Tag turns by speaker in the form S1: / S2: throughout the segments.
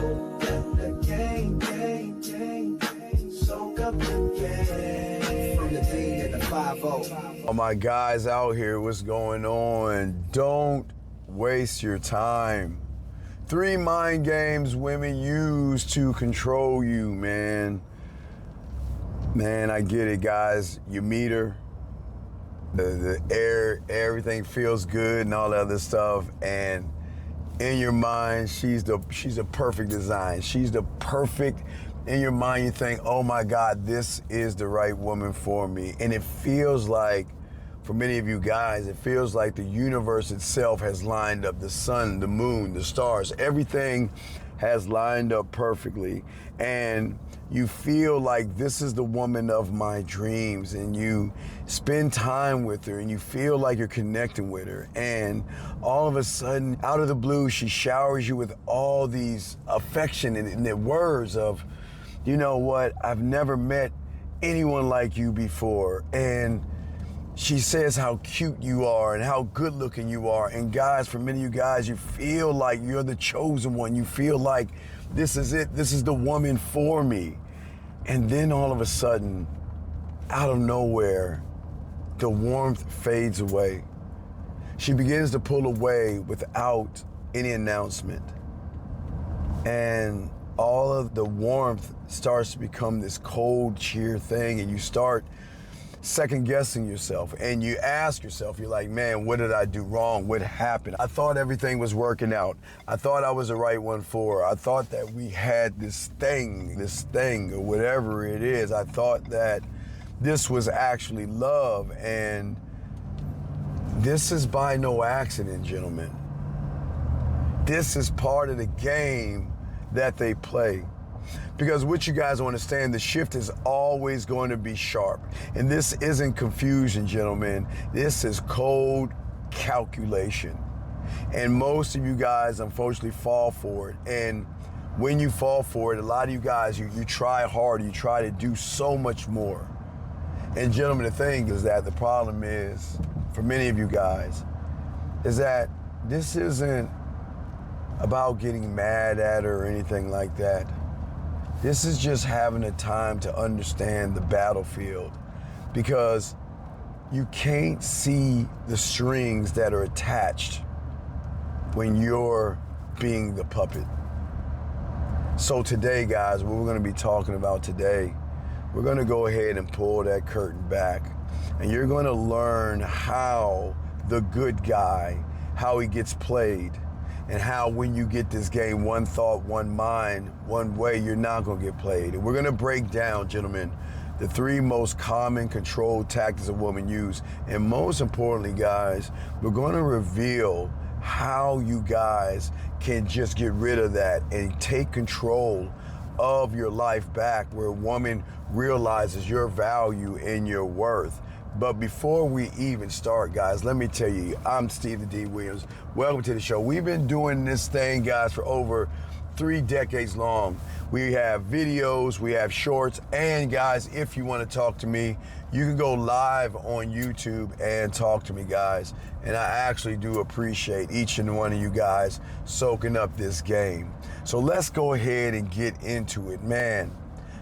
S1: Soak up the game. Soak up the game. From the D to the 5-0.
S2: All my guys out here, what's going on? Don't waste your time. 3 mind games women use to control you, man. Man, I get it, guys. You meet her, the air, everything feels good and all that other stuff, and in your mind, she's a perfect design. She's the perfect, in your mind you think, oh my God, this is the right woman for me. And it feels like, for many of you guys, it feels like the universe itself has lined up. The sun, the moon, the stars, everything has lined up perfectly. And you feel like this is the woman of my dreams, and you spend time with her and you feel like you're connecting with her. And all of a sudden, out of the blue, she showers you with all these affection and the words of, you know what, I've never met anyone like you before. And she says how cute you are and how good looking you are. And guys, for many of you guys, you feel like you're the chosen one. You feel like this is it. This is the woman for me. And then all of a sudden, out of nowhere, the warmth fades away. She begins to pull away without any announcement. And all of the warmth starts to become this cold, sheer thing, and you start second guessing yourself, and you ask yourself, you're like, man, what did I do wrong? What happened? I thought everything was working out. I thought I was the right one for her. I thought that we had this thing, or whatever it is. I thought that this was actually love, and this is by no accident, gentlemen. This is part of the game that they play. Because what you guys understand, the shift is always going to be sharp. And this isn't confusion, gentlemen. This is cold calculation. And most of you guys, unfortunately, fall for it. And when you fall for it, a lot of you guys, you try hard, you try to do so much more. And gentlemen, the thing is that the problem is, for many of you guys, is that this isn't about getting mad at her or anything like that. This is just having a time to understand the battlefield, because you can't see the strings that are attached when you're being the puppet. So today, guys, what we're gonna be talking about today, we're gonna go ahead and pull that curtain back, and you're gonna learn how the good guy, how he gets played, and how when you get this game, one thought, one mind, one way, you're not gonna get played. And we're gonna break down, gentlemen, the 3 most common control tactics a woman use. And most importantly, guys, we're gonna reveal how you guys can just get rid of that and take control of your life back, where a woman realizes your value and your worth. But before we even start, guys, let me tell you, I'm Steve the D. Williams. Welcome to the show. We've been doing this thing, guys, for over 3 decades long. We have videos, we have shorts, and guys, if you want to talk to me, you can go live on YouTube and talk to me, guys. And I actually do appreciate each and one of you guys soaking up this game. So let's go ahead and get into it, man.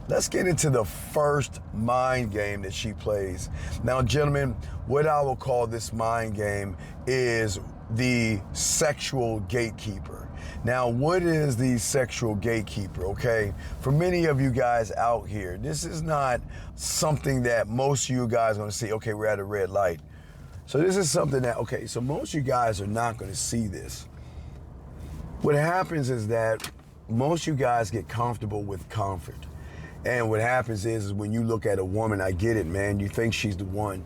S2: Let's get into the first mind game that she plays. Now, gentlemen, what I will call this mind game is the sexual gatekeeper. Now, what is the sexual gatekeeper, okay? For many of you guys out here, this is not something that most of you guys are gonna see, okay, we're at a red light. So this is something that, okay, so most of you guys are not gonna see this. What happens is that most of you guys get comfortable with comfort. And what happens is when you look at a woman, I get it, man, you think she's the one.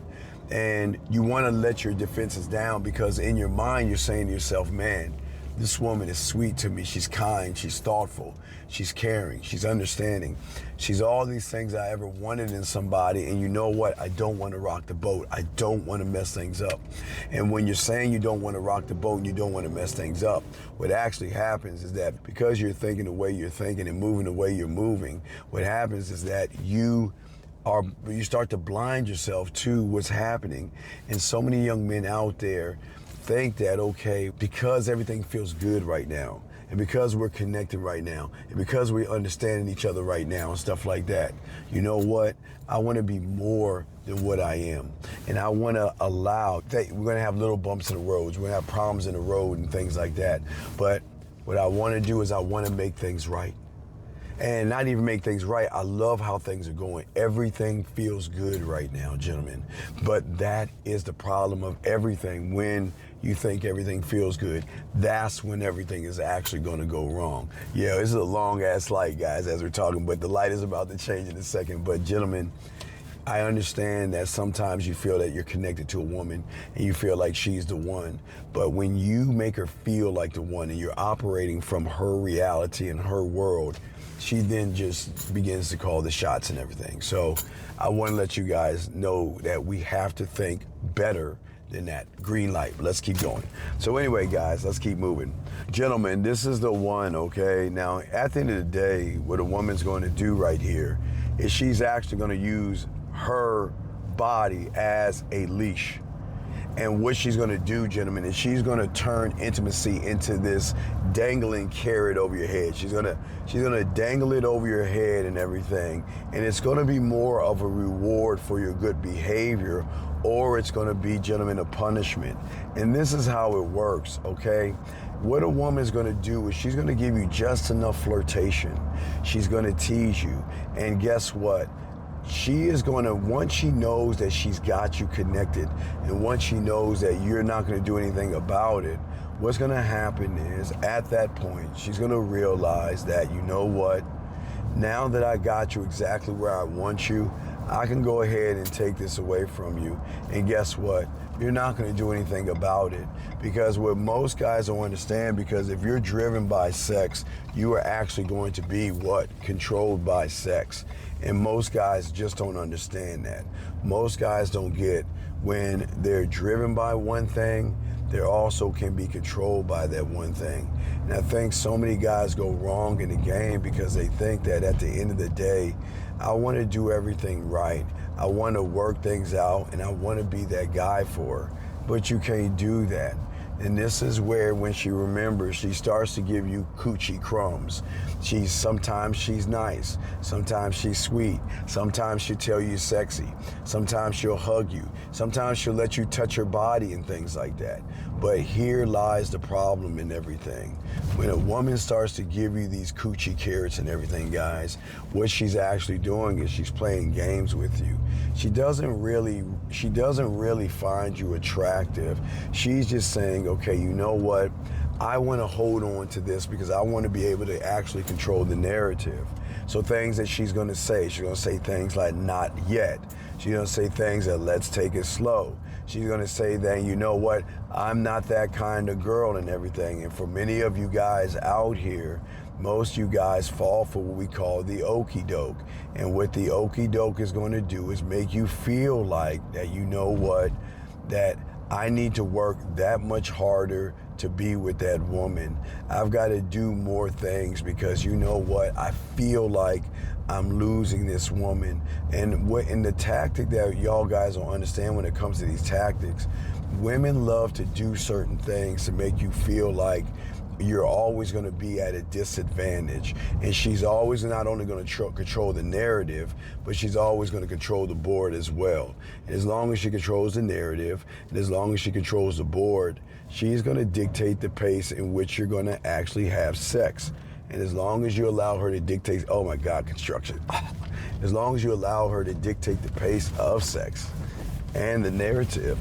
S2: And you want to let your defenses down, because in your mind, you're saying to yourself, man, this woman is sweet to me. She's kind, she's thoughtful, she's caring, she's understanding. She's all these things I ever wanted in somebody, and you know what? I don't want to rock the boat. I don't want to mess things up. And when you're saying you don't want to rock the boat and you don't want to mess things up, what actually happens is that because you're thinking the way you're thinking and moving the way you're moving, what happens is that you start to blind yourself to what's happening. And so many young men out there think that, okay, because everything feels good right now, and because we're connected right now, and because we're understanding each other right now and stuff like that, you know what? I want to be more than what I am. And I want to allow, we're going to have little bumps in the roads, we're going to have problems in the road and things like that. But what I want to do is I want to make things right. And not even make things right, I love how things are going. Everything feels good right now, gentlemen. But that is the problem of everything. When you think everything feels good, that's when everything is actually going to go wrong. Yeah, this is a long-ass light, guys, as we're talking, but the light is about to change in a second. But gentlemen, I understand that sometimes you feel that you're connected to a woman and you feel like she's the one. But when you make her feel like the one and you're operating from her reality and her world, she then just begins to call the shots and everything. So I want to let you guys know that we have to think better than that. Green light. Let's keep going. So anyway, guys, let's keep moving. Gentlemen, this is the one, okay? Now, at the end of the day, what a woman's going to do right here is she's actually going to use her body as a leash. And what she's gonna do, gentlemen, is she's gonna turn intimacy into this dangling carrot over your head. She's gonna dangle it over your head and everything. And it's gonna be more of a reward for your good behavior, or it's gonna be, gentlemen, a punishment. And this is how it works, okay? What a woman's gonna do is she's gonna give you just enough flirtation. She's gonna tease you. And guess what? She is going to, once she knows that she's got you connected, and once she knows that you're not going to do anything about it, what's going to happen is, at that point, she's going to realize that, you know what, now that I got you exactly where I want you, I can go ahead and take this away from you. And guess what? You're not going to do anything about it. Because what most guys don't understand, because if you're driven by sex, you are actually going to be what? Controlled by sex. And most guys just don't understand that. Most guys don't get when they're driven by one thing, they also can be controlled by that one thing. And I think so many guys go wrong in the game because they think that at the end of the day, I want to do everything right. I want to work things out and I want to be that guy for her. But you can't do that. And this is where, when she remembers, she starts to give you coochie crumbs. Sometimes she's nice, sometimes she's sweet, sometimes she'll tell you sexy, sometimes she'll hug you, sometimes she'll let you touch her body and things like that. But here lies the problem in everything. When a woman starts to give you these coochie carrots and everything, guys, what she's actually doing is she's playing games with you. She doesn't really find you attractive. She's just saying, okay, you know what? I want to hold on to this because I want to be able to actually control the narrative. So things that she's going to say things like not yet. She's going to say things that let's take it slow. She's going to say that, you know what, I'm not that kind of girl and everything. And for many of you guys out here, most you guys fall for what we call the okie doke. And what the okie doke is going to do is make you feel like that, you know what, that I need to work that much harder to be with that woman. I've got to do more things because, you know what, I feel like I'm losing this woman. And the tactic that y'all guys don't understand when it comes to these tactics, women love to do certain things to make you feel like you're always going to be at a disadvantage. And she's always not only going to control the narrative, but she's always going to control the board as well. And as long as she controls the narrative, and as long as she controls the board, she's going to dictate the pace in which you're going to actually have sex. And as long as you allow her to dictate, oh my God, construction. As long as you allow her to dictate the pace of sex and the narrative,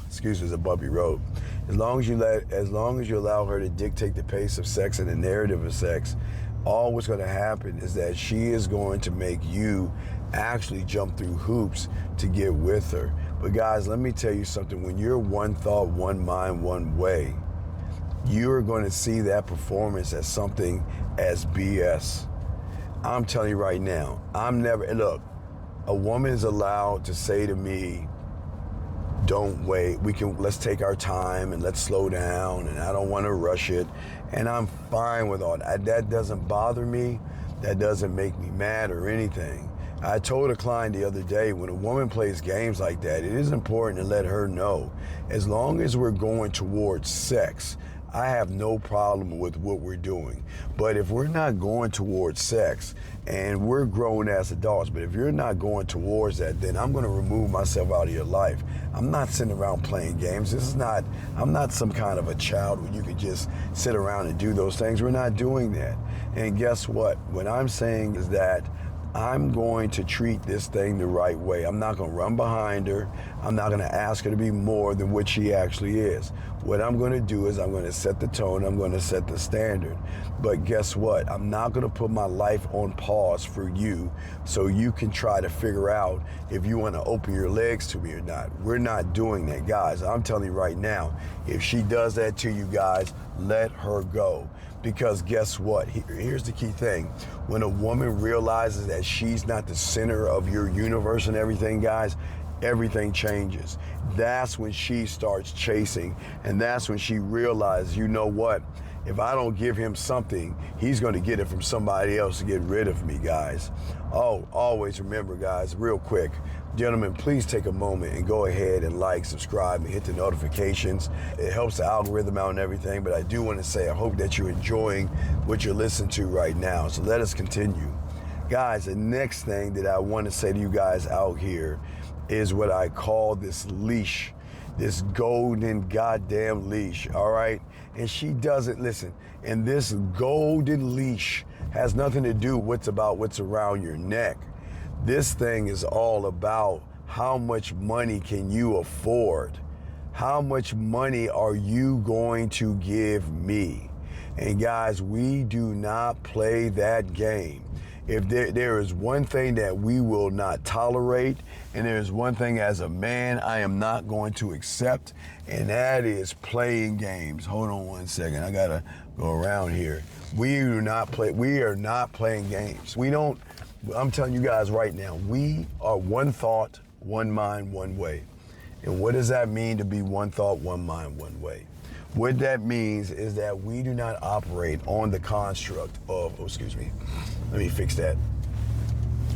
S2: excuse me, it's a bumpy road. As long as you allow her to dictate the pace of sex and the narrative of sex, all what's going to happen is that she is going to make you actually jump through hoops to get with her. But guys, let me tell you something. When you're one thought, one mind, one way, you're going to see that performance as something as BS. I'm telling you right now, look, a woman is allowed to say to me, don't wait, let's take our time and let's slow down and I don't want to rush it. And I'm fine with all that. That doesn't bother me. That doesn't make me mad or anything. I told a client the other day, when a woman plays games like that, it is important to let her know, as long as we're going towards sex, I have no problem with what we're doing. But if we're not going towards sex, and we're grown as adults, but if you're not going towards that, then I'm going to remove myself out of your life. I'm not sitting around playing games. I'm not some kind of a child where you could just sit around and do those things. We're not doing that. And guess what? What I'm saying is that I'm going to treat this thing the right way. I'm not going to run behind her. I'm not going to ask her to be more than what she actually is. What I'm going to do is I'm going to set the tone. I'm going to set the standard. But guess what? I'm not going to put my life on pause for you so you can try to figure out if you want to open your legs to me or not. We're not doing that, guys. I'm telling you right now, if she does that to you guys, let her go. Because guess what? Here's the key thing. When a woman realizes that she's not the center of your universe and everything, guys, everything changes. That's when she starts chasing, and that's when she realizes, you know what? If I don't give him something, he's going to get it from somebody else to get rid of me, guys. Oh, always remember, guys, real quick, gentlemen, please take a moment and go ahead and like, subscribe, and hit the notifications. It helps the algorithm out and everything, but I do want to say I hope that you're enjoying what you're listening to right now. So let us continue. Guys, the next thing that I want to say to you guys out here is what I call this leash, this golden goddamn leash, all right? And she doesn't listen. And this golden leash has nothing to do with what's around your neck. This thing is all about how much money can you afford? How much money are you going to give me? And guys, we do not play that game. If there is one thing that we will not tolerate, and there is one thing as a man I am not going to accept, and that is playing games. Hold on one second. I gotta go around here. We are not playing games. I'm telling you guys right now, we are one thought, one mind, one way. And what does that mean to be one thought, one mind, one way? What that means is that we do not operate on the construct of, let me fix that.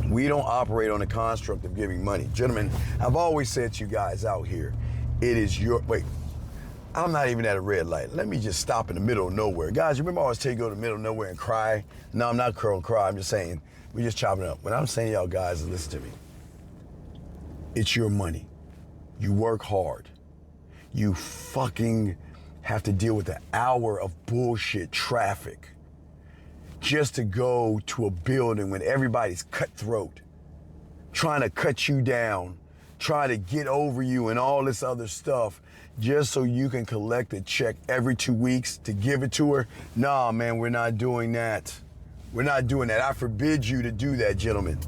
S2: We don't operate on the construct of giving money. Gentlemen, I've always said to you guys out here, I'm not even at a red light. Let me just stop in the middle of nowhere. Guys, you remember I always tell you to go to the middle of nowhere and cry? No, I'm not curling cry. I'm just saying, we're just chopping it up. What I'm saying, y'all guys, listen to me. It's your money. You work hard. You fucking have to deal with an hour of bullshit traffic just to go to a building when everybody's cutthroat, trying to cut you down, trying to get over you and all this other stuff just so you can collect a check every 2 weeks to give it to her. Nah, man, we're not doing that. We're not doing that. I forbid you to do that, gentlemen.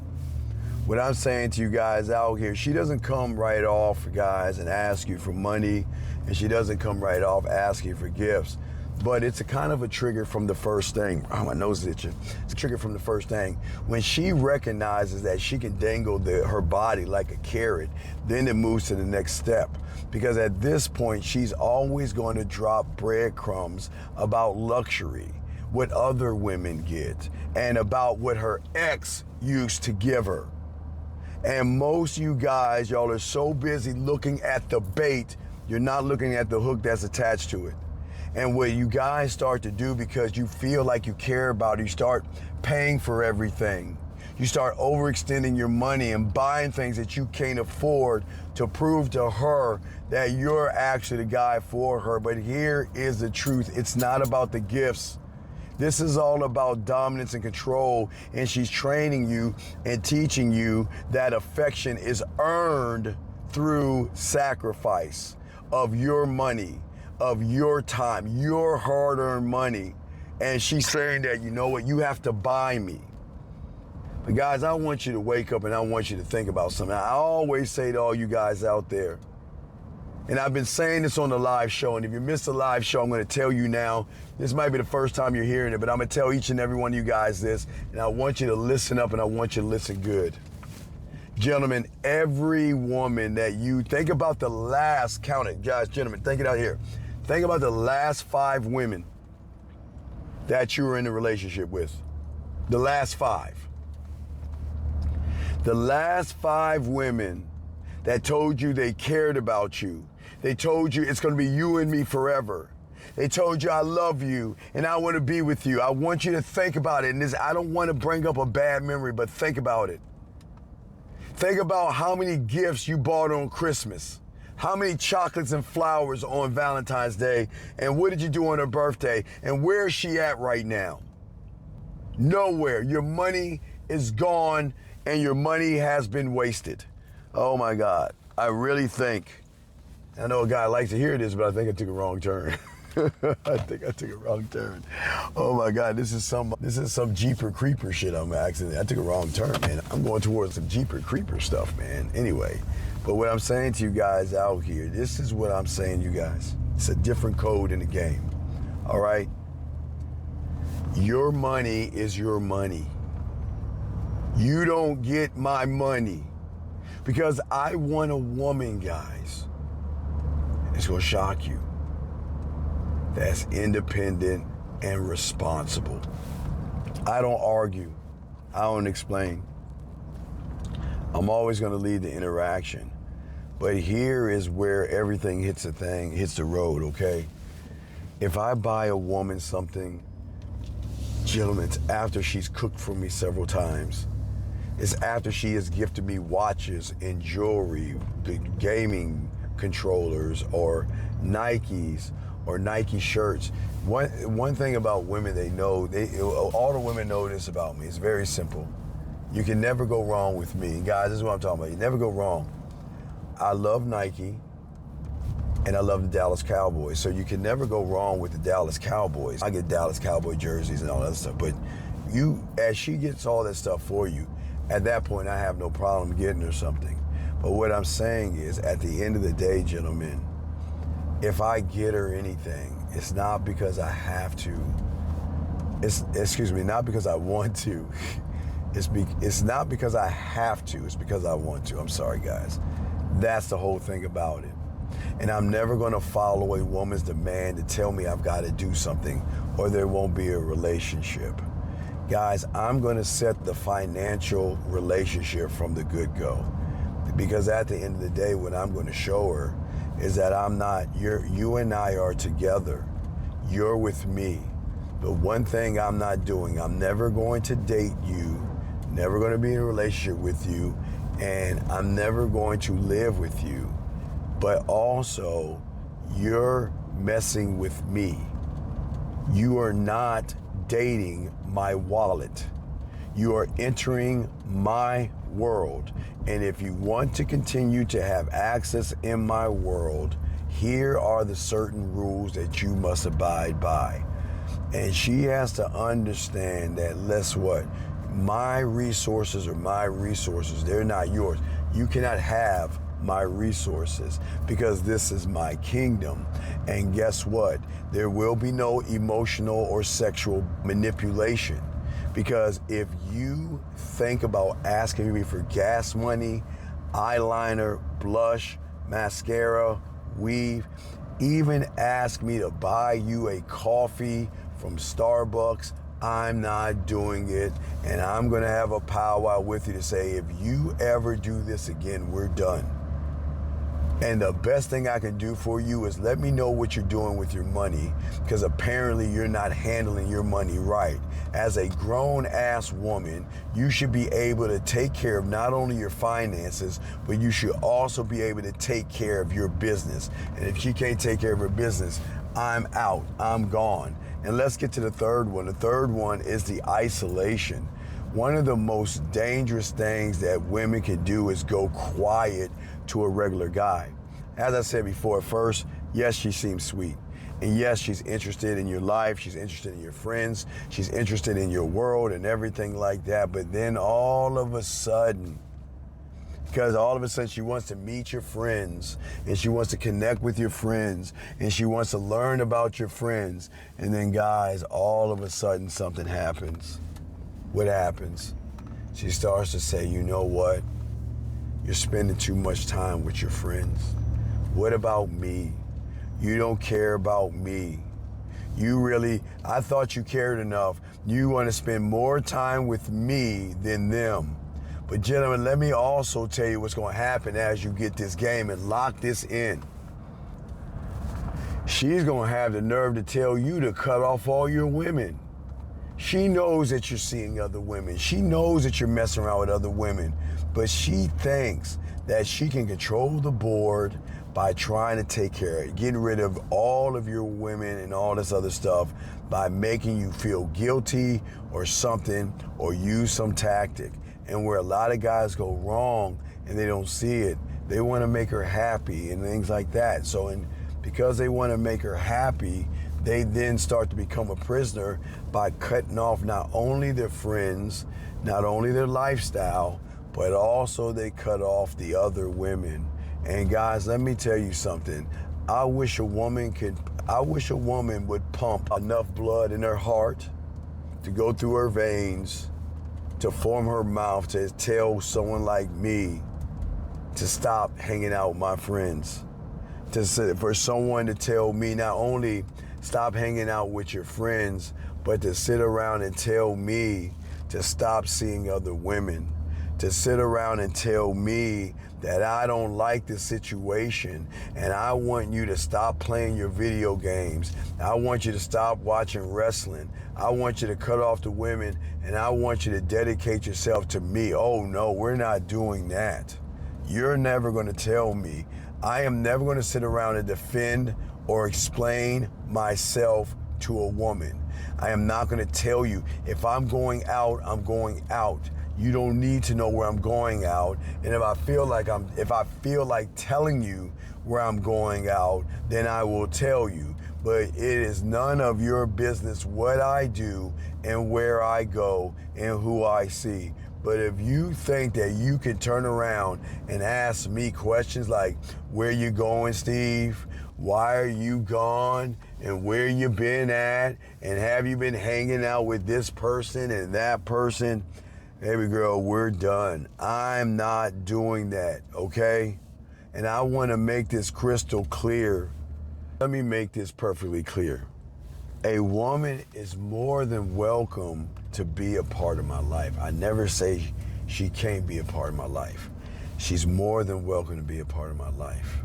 S2: What I'm saying to you guys out here, she doesn't come right off, guys, and ask you for money, and she doesn't come right off asking for gifts. But it's a kind of a trigger from the first thing. Oh, my nose is itching. It's a trigger from the first thing. When she recognizes that she can dangle her body like a carrot, then it moves to the next step. Because at this point, she's always going to drop breadcrumbs about luxury, what other women get, and about what her ex used to give her. And most of you guys, y'all are so busy looking at the bait, you're not looking at the hook that's attached to it. And what you guys start to do, because you feel like you care about it, you start paying for everything. You start overextending your money and buying things that you can't afford to prove to her that you're actually the guy for her. But here is the truth. It's not about the gifts. This is all about dominance and control, and she's training you and teaching you that affection is earned through sacrifice of your money, of your time, your hard-earned money. And she's saying that, you know what, you have to buy me. But guys, I want you to wake up and I want you to think about something. I always say to all you guys out there, and I've been saying this on the live show, and if you missed the live show, I'm going to tell you now. This might be the first time you're hearing it, but I'm going to tell each and every one of you guys this, and I want you to listen up and I want you to listen good. Gentlemen, every woman that you think about the last, count it, guys, gentlemen, think it out here. Think about the last 5 women that you were in a relationship with. The last 5. The last 5 women that told you they cared about you. They told you it's going to be you and me forever. They told you I love you and I want to be with you. I want you to think about it. And I don't want to bring up a bad memory, but think about it. Think about how many gifts you bought on Christmas. How many chocolates and flowers on Valentine's Day? And what did you do on her birthday? And where is she at right now? Nowhere. Your money is gone and your money has been wasted. Oh my God. I really think, I know a guy likes to hear this, but I think I took a wrong turn. I think I took a wrong turn. Oh my God, this is some Jeeper Creeper shit I'm accidentally. I took a wrong turn, man. I'm going towards some Jeeper Creeper stuff, man. Anyway, but what I'm saying to you guys out here, this is what I'm saying, you guys. It's a different code in the game, all right? Your money is your money. You don't get my money because I want a woman, guys. It's gonna shock you. That's independent and responsible. I don't argue. I don't explain. I'm always going to lead the interaction. But here is where everything hits the road, okay? If I buy a woman something, gentlemen, it's after she's cooked for me several times. It's after she has gifted me watches and jewelry, the gaming controllers or Nikes or Nike shirts. One thing about women, they know, all the women know this about me. It's very simple. You can never go wrong with me. Guys, this is what I'm talking about. You never go wrong. I love Nike and I love the Dallas Cowboys. So you can never go wrong with the Dallas Cowboys. I get Dallas Cowboy jerseys and all that stuff. But as she gets all that stuff for you, at that point, I have no problem getting her something. But what I'm saying is, at the end of the day, gentlemen, if I get her anything, it's not because I have to. Not because I want to. It's not because I have to. It's because I want to. I'm sorry, guys. That's the whole thing about it. And I'm never going to follow a woman's demand to tell me I've got to do something or there won't be a relationship. Guys, I'm going to set the financial relationship from the get-go. Because at the end of the day, what I'm going to show her is that you and I are together. You're with me. But one thing I'm not doing, I'm never going to date you, never going to be in a relationship with you, and I'm never going to live with you. But also, you're messing with me. You are not dating my wallet. You are entering my world. And if you want to continue to have access in my world, here are the certain rules that you must abide by. And she has to understand that, my resources are my resources. They're not yours. You cannot have my resources because this is my kingdom. And guess what? There will be no emotional or sexual manipulation. Because if you think about asking me for gas money, eyeliner, blush, mascara, weave, even ask me to buy you a coffee from Starbucks, I'm not doing it. And I'm going to have a powwow with you to say, if you ever do this again, we're done. And the best thing I can do for you is let me know what you're doing with your money, because apparently you're not handling your money right. As a grown-ass woman, you should be able to take care of not only your finances, but you should also be able to take care of your business. And if she can't take care of her business, I'm out, I'm gone. And let's get to the third one. The third one is the isolation. One of the most dangerous things that women can do is go quiet to a regular guy. As I said before, at first, yes, she seems sweet. And yes, she's interested in your life, she's interested in your friends, she's interested in your world and everything like that. But then all of a sudden, she wants to meet your friends and she wants to connect with your friends and she wants to learn about your friends. And then guys, all of a sudden something happens. What happens? She starts to say, you know what? You're spending too much time with your friends. What about me? You don't care about me. I thought you cared enough. You want to spend more time with me than them. But gentlemen, let me also tell you what's going to happen as you get this game and lock this in. She's gonna have the nerve to tell you to cut off all your women. She knows that you're seeing other women. She knows that you're messing around with other women, but she thinks that she can control the board by trying to take care of it, getting rid of all of your women and all this other stuff by making you feel guilty or something, or use some tactic. And where a lot of guys go wrong and they don't see it, they want to make her happy and things like that. So because they want to make her happy, they then start to become a prisoner by cutting off not only their friends, not only their lifestyle, but also they cut off the other women. And guys, let me tell you something. I wish a woman would pump enough blood in her heart to go through her veins, to form her mouth to tell someone like me to stop hanging out with my friends. For someone to tell me not only stop hanging out with your friends, but to sit around and tell me to stop seeing other women, to sit around and tell me that I don't like the situation and I want you to stop playing your video games. I want you to stop watching wrestling. I want you to cut off the women and I want you to dedicate yourself to me. Oh no, we're not doing that. You're never gonna tell me. I am never gonna sit around and defend or explain myself to a woman. I am not gonna tell you, if I'm going out, I'm going out. You don't need to know where I'm going out. And if I feel like telling you where I'm going out, then I will tell you. But it is none of your business what I do and where I go and who I see. But if you think that you can turn around and ask me questions like, where you going, Steve? Why are you gone? And where you been at? And have you been hanging out with this person and that person? Baby girl, we're done. I'm not doing that, okay? And I want to make this crystal clear. Let me make this perfectly clear. A woman is more than welcome to be a part of my life. I never say she can't be a part of my life. She's more than welcome to be a part of my life.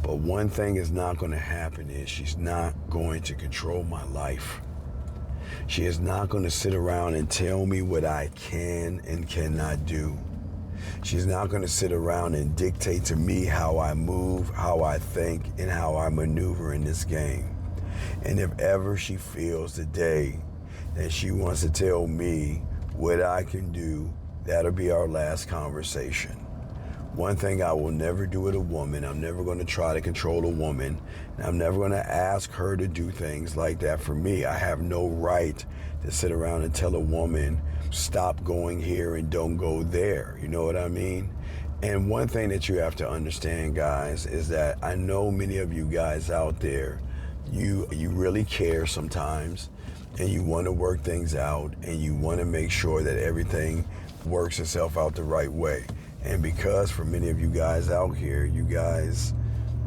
S2: But one thing is not going to happen is she's not going to control my life. She is not going to sit around and tell me what I can and cannot do. She's not going to sit around and dictate to me how I move, how I think, and how I maneuver in this game. And if ever she feels the day that she wants to tell me what I can do, that'll be our last conversation. One thing I will never do with a woman, I'm never going to try to control a woman, and I'm never going to ask her to do things like that for me. I have no right to sit around and tell a woman, stop going here and don't go there. You know what I mean? And one thing that you have to understand, guys, is that I know many of you guys out there, you really care sometimes, and you want to work things out, and you want to make sure that everything works itself out the right way. And because for many of you guys out here, you guys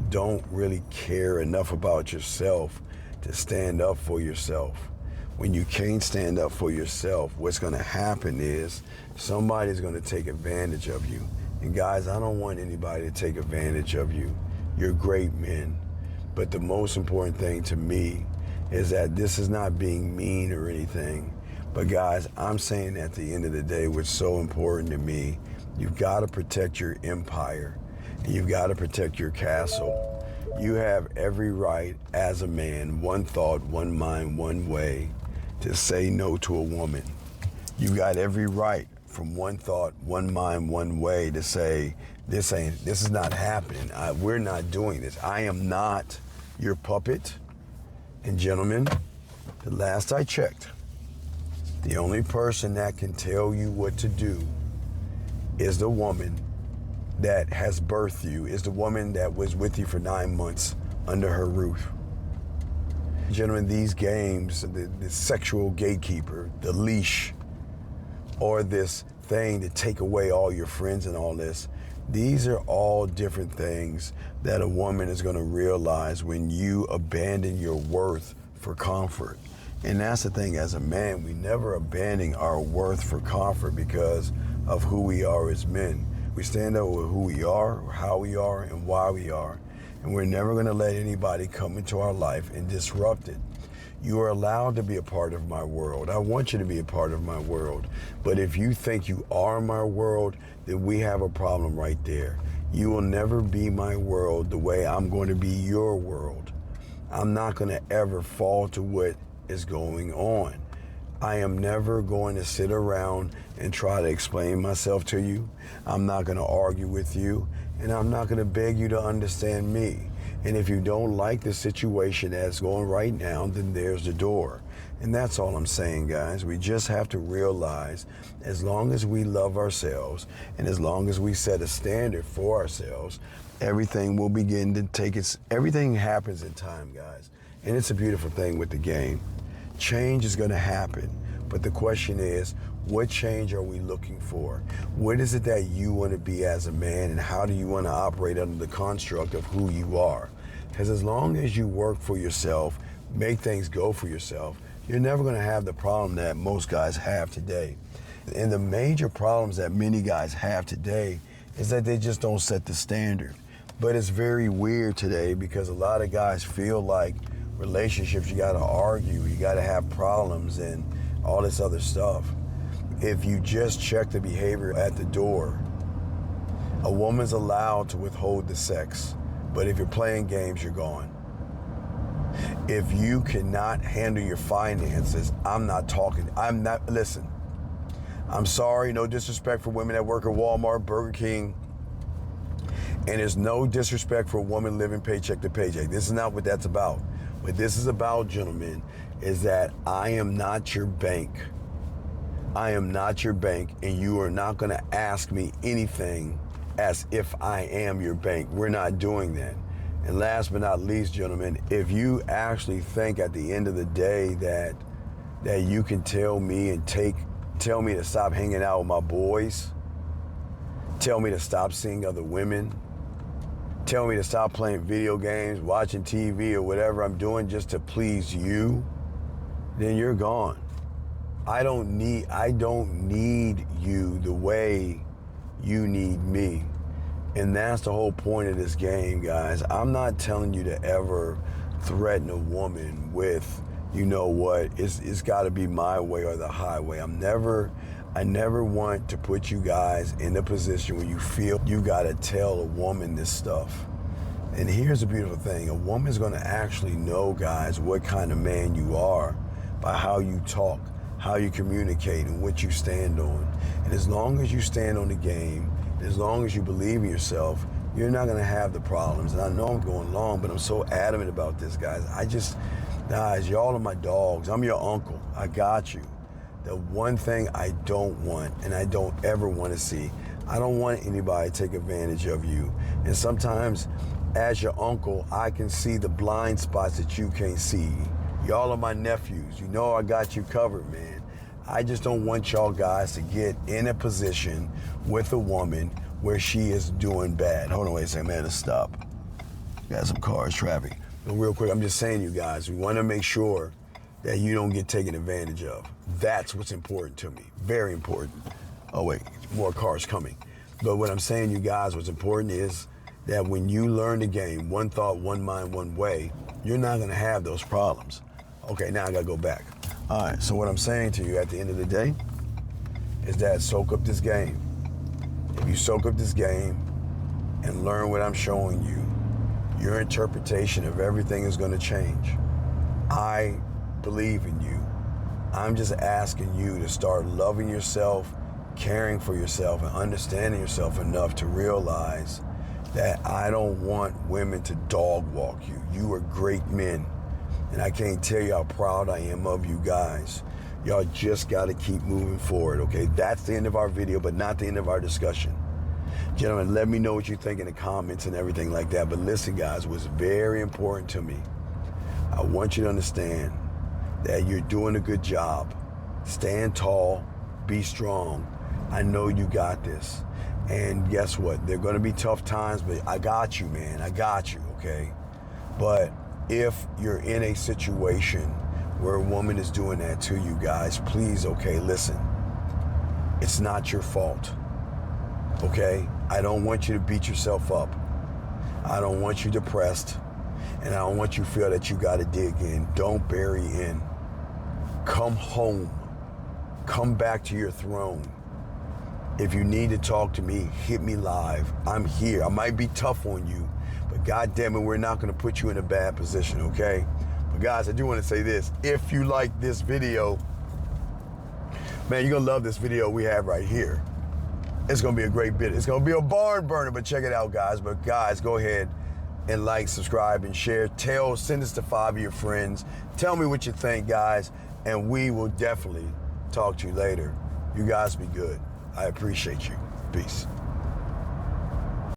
S2: don't really care enough about yourself to stand up for yourself. When you can't stand up for yourself, what's going to happen is somebody's going to take advantage of you. And guys, I don't want anybody to take advantage of you. You're great men. But the most important thing to me is that this is not being mean or anything. But guys, I'm saying at the end of the day, what's so important to me, you've got to protect your empire, and you've got to protect your castle. You have every right as a man, one thought, one mind, one way, to say no to a woman. You got every right from one thought, one mind, one way to say, this is not happening. We're not doing this. I am not your puppet. And gentlemen, the last I checked, the only person that can tell you what to do is the woman that has birthed you, is the woman that was with you for 9 months under her roof. Gentlemen, these games, the sexual gatekeeper, the leash, or this thing to take away all your friends and all this, these are all different things that a woman is going to realize when you abandon your worth for comfort. And that's the thing, as a man, we never abandon our worth for comfort because of who we are as men. We stand up with who we are, how we are, and why we are. And we're never gonna let anybody come into our life and disrupt it. You are allowed to be a part of my world. I want you to be a part of my world. But if you think you are my world, then we have a problem right there. You will never be my world the way I'm going to be your world. I'm not going to ever fall to what is going on. I am never going to sit around and try to explain myself to you. I'm not going to argue with you, and I'm not going to beg you to understand me. And if you don't like the situation that's going right now, then there's the door. And that's all I'm saying, guys. We just have to realize, as long as we love ourselves and as long as we set a standard for ourselves, everything will begin to everything happens in time, guys. And it's a beautiful thing with the game. Change is going to happen. But the question is, what change are we looking for? What is it that you want to be as a man, and how do you want to operate under the construct of who you are? Because as long as you work for yourself, make things go for yourself, you're never going to have the problem that most guys have today. And the major problems that many guys have today is that they just don't set the standard. But it's very weird today because a lot of guys feel like relationships, you got to argue, you got to have problems and all this other stuff. If you just check the behavior at the door, a woman's allowed to withhold the sex, but if you're playing games, you're gone. If you cannot handle your finances, listen, I'm sorry, no disrespect for women that work at Walmart, Burger King, and there's no disrespect for a woman living paycheck to paycheck. This is not what that's about. What this is about, gentlemen, is that I am not your bank. I am not your bank, and you are not going to ask me anything as if I am your bank. We're not doing that. And last but not least, gentlemen, if you actually think at the end of the day that you can tell me to stop hanging out with my boys, tell me to stop seeing other women, tell me to stop playing video games, watching TV, or whatever I'm doing just to please you, then you're gone. I don't need you the way you need me. And that's the whole point of this game, guys. I'm not telling you to ever threaten a woman with, you know what, it's got to be my way or the highway. I never want to put you guys in a position where you feel you got to tell a woman this stuff. And here's the beautiful thing. A woman's going to actually know, guys, what kind of man you are by how you talk, how you communicate, and what you stand on. And as long as you stand on the game, as long as you believe in yourself, you're not gonna have the problems. And I know I'm going long, but I'm so adamant about this, guys. Guys, y'all are my dogs. I'm your uncle. I got you. The one thing I don't want, and I don't ever want to see, I don't want anybody to take advantage of you. And sometimes, as your uncle, I can see the blind spots that you can't see. Y'all are my nephews. You know I got you covered, man. I just don't want y'all guys to get in a position with a woman where she is doing bad. Hold on, wait a second, man, let's stop. Got some cars, traffic. But real quick, I'm just saying, you guys, we want to make sure that you don't get taken advantage of. That's what's important to me, very important. Oh wait, more cars coming. But what I'm saying, you guys, what's important is that when you learn the game, one thought, one mind, one way, you're not gonna have those problems. Okay, now I gotta go back. All right, so what I'm saying to you at the end of the day is that soak up this game. If you soak up this game and learn what I'm showing you, your interpretation of everything is gonna change. I believe in you. I'm just asking you to start loving yourself, caring for yourself, and understanding yourself enough to realize that I don't want women to dog walk you. You are great men. And I can't tell you how proud I am of you guys. Y'all just gotta keep moving forward, okay? That's the end of our video, but not the end of our discussion. Gentlemen, let me know what you think in the comments and everything like that. But listen, guys, what's very important to me, I want you to understand that you're doing a good job. Stand tall, be strong. I know you got this. And guess what? They're gonna be tough times, but I got you, man. I got you, okay? But if you're in a situation where a woman is doing that to you guys, please, okay, listen. It's not your fault, okay? I don't want you to beat yourself up. I don't want you depressed, and I don't want you to feel that you got to dig in. Don't bury in. Come home. Come back to your throne. If you need to talk to me, hit me live. I'm here. I might be tough on you, but God damn it, we're not going to put you in a bad position, okay? But guys, I do want to say this. If you like this video, man, you're going to love this video we have right here. It's going to be a great bit. It's going to be a barn burner, but check it out, guys. But guys, go ahead and like, subscribe, and share. Send this to 5 of your friends. Tell me what you think, guys, and we will definitely talk to you later. You guys be good. I appreciate you. Peace.